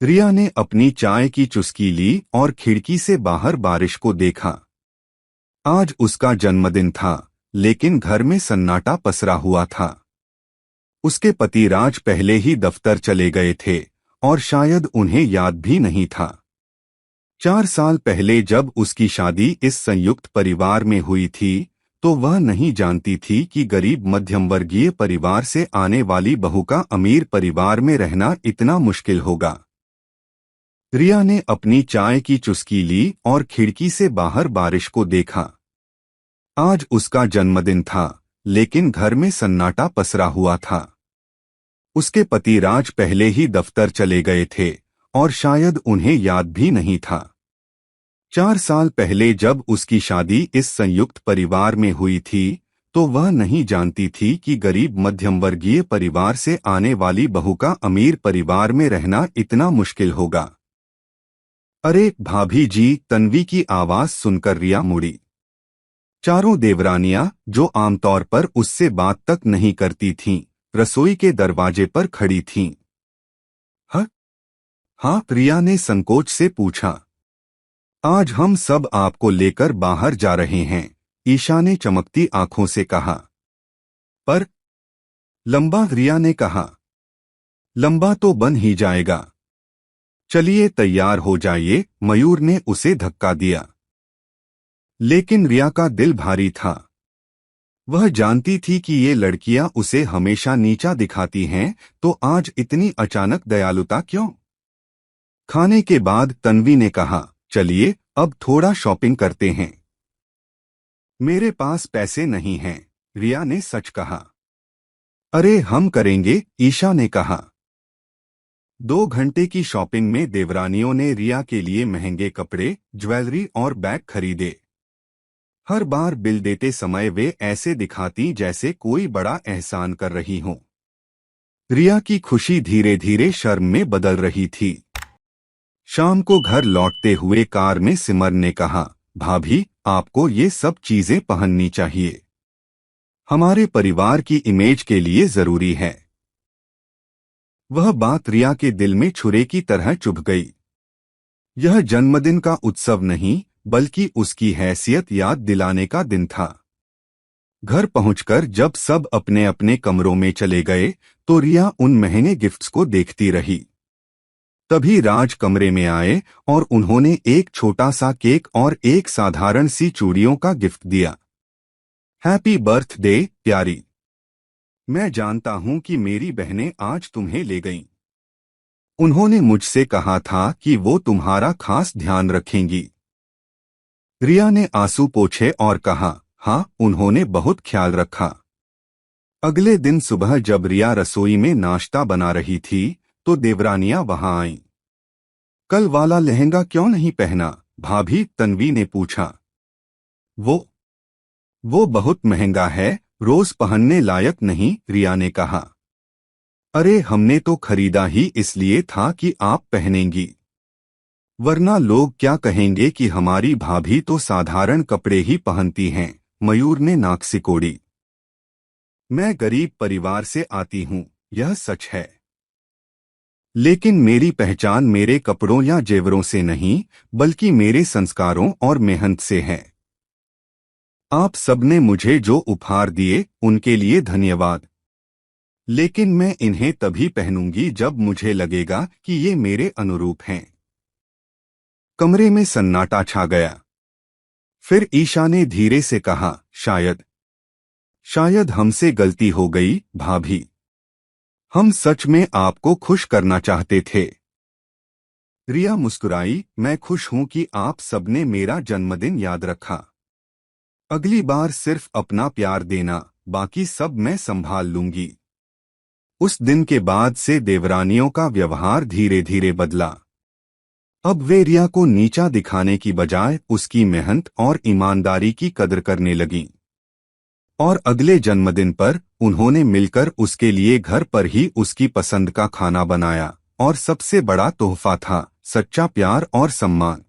रिया ने अपनी चाय की चुस्की ली और खिड़की से बाहर बारिश को देखा। आज उसका जन्मदिन था, लेकिन घर में सन्नाटा पसरा हुआ था। उसके पति राज पहले ही दफ्तर चले गए थे और शायद उन्हें याद भी नहीं था। 4 साल पहले जब उसकी शादी इस संयुक्त परिवार में हुई थी, तो वह नहीं जानती थी कि गरीब मध्यम वर्गीय परिवार से आने वाली बहू का अमीर परिवार में रहना इतना मुश्किल होगा। रिया ने अपनी चाय की चुस्की ली और खिड़की से बाहर बारिश को देखा। आज उसका जन्मदिन था, लेकिन घर में सन्नाटा पसरा हुआ था। उसके पति राज पहले ही दफ्तर चले गए थे और शायद उन्हें याद भी नहीं था। 4 साल पहले जब उसकी शादी इस संयुक्त परिवार में हुई थी, तो वह नहीं जानती थी कि गरीब मध्यम वर्गीय परिवार से आने वाली बहू का अमीर परिवार में रहना इतना मुश्किल होगा। अरे भाभी जी, तन्वी की आवाज सुनकर रिया मुड़ी। चारों देवरानियां, जो आमतौर पर उससे बात तक नहीं करती थीं, रसोई के दरवाजे पर खड़ी थीं। हाँ, रिया ने संकोच से पूछा। आज हम सब आपको लेकर बाहर जा रहे हैं, ईशा ने चमकती आंखों से कहा। पर लंबा, रिया ने कहा। लंबा तो बन ही जाएगा। चलिए तैयार हो जाइए, मयूर ने उसे धक्का दिया। लेकिन रिया का दिल भारी था। वह जानती थी कि ये लड़कियां उसे हमेशा नीचा दिखाती हैं, तो आज इतनी अचानक दयालुता क्यों? खाने के बाद तन्वी ने कहा, चलिए अब थोड़ा शॉपिंग करते हैं। मेरे पास पैसे नहीं हैं, रिया ने सच कहा। अरे हम करेंगे, ईशा ने कहा। 2 घंटे की शॉपिंग में देवरानियों ने रिया के लिए महंगे कपड़े, ज्वेलरी और बैग खरीदे। हर बार बिल देते समय वे ऐसे दिखाती जैसे कोई बड़ा एहसान कर रही हों। रिया की खुशी धीरे धीरे शर्म में बदल रही थी। शाम को घर लौटते हुए कार में सिमर ने कहा, भाभी, आपको ये सब चीजें पहननी चाहिए। हमारे परिवार की इमेज के लिए जरूरी है। वह बात रिया के दिल में छुरे की तरह चुभ गई। यह जन्मदिन का उत्सव नहीं, बल्कि उसकी हैसियत याद दिलाने का दिन था। घर पहुंचकर जब सब अपने अपने कमरों में चले गए, तो रिया उन महंगे गिफ्ट्स को देखती रही। तभी राज कमरे में आए और उन्होंने एक छोटा सा केक और एक साधारण सी चूड़ियों का गिफ्ट दिया। हैप्पी बर्थडे प्यारी। मैं जानता हूं कि मेरी बहनें आज तुम्हें ले गईं। उन्होंने मुझसे कहा था कि वो तुम्हारा खास ध्यान रखेंगी। रिया ने आंसू पोंछे और कहा, हाँ, उन्होंने बहुत ख्याल रखा। अगले दिन सुबह जब रिया रसोई में नाश्ता बना रही थी, तो देवरानियां वहां आईं। कल वाला लहंगा क्यों नहीं पहना, भाभी, तन्वी ने पूछा। वो बहुत महंगा है, रोज पहनने लायक नहीं, रिया ने कहा। अरे हमने तो खरीदा ही इसलिए था कि आप पहनेंगी, वरना लोग क्या कहेंगे कि हमारी भाभी तो साधारण कपड़े ही पहनती हैं, मयूर ने नाक सिकोड़ी। मैं गरीब परिवार से आती हूँ, यह सच है। लेकिन मेरी पहचान मेरे कपड़ों या जेवरों से नहीं, बल्कि मेरे संस्कारों और मेहनत से है। आप सबने मुझे जो उपहार दिए, उनके लिए धन्यवाद। लेकिन मैं इन्हें तभी पहनूंगी जब मुझे लगेगा कि ये मेरे अनुरूप हैं। कमरे में सन्नाटा छा गया। फिर ईशा ने धीरे से कहा, शायद हमसे गलती हो गई, भाभी। हम सच में आपको खुश करना चाहते थे। रिया मुस्कुराई, मैं खुश हूं कि आप सबने मेरा जन्मदिन याद रखा। अगली बार सिर्फ अपना प्यार देना, बाकी सब मैं संभाल लूंगी। उस दिन के बाद से देवरानियों का व्यवहार धीरे धीरे बदला। अब वे रिया को नीचा दिखाने की बजाय उसकी मेहनत और ईमानदारी की कदर करने लगीं। और अगले जन्मदिन पर उन्होंने मिलकर उसके लिए घर पर ही उसकी पसंद का खाना बनाया, और सबसे बड़ा तोहफा था सच्चा प्यार और सम्मान।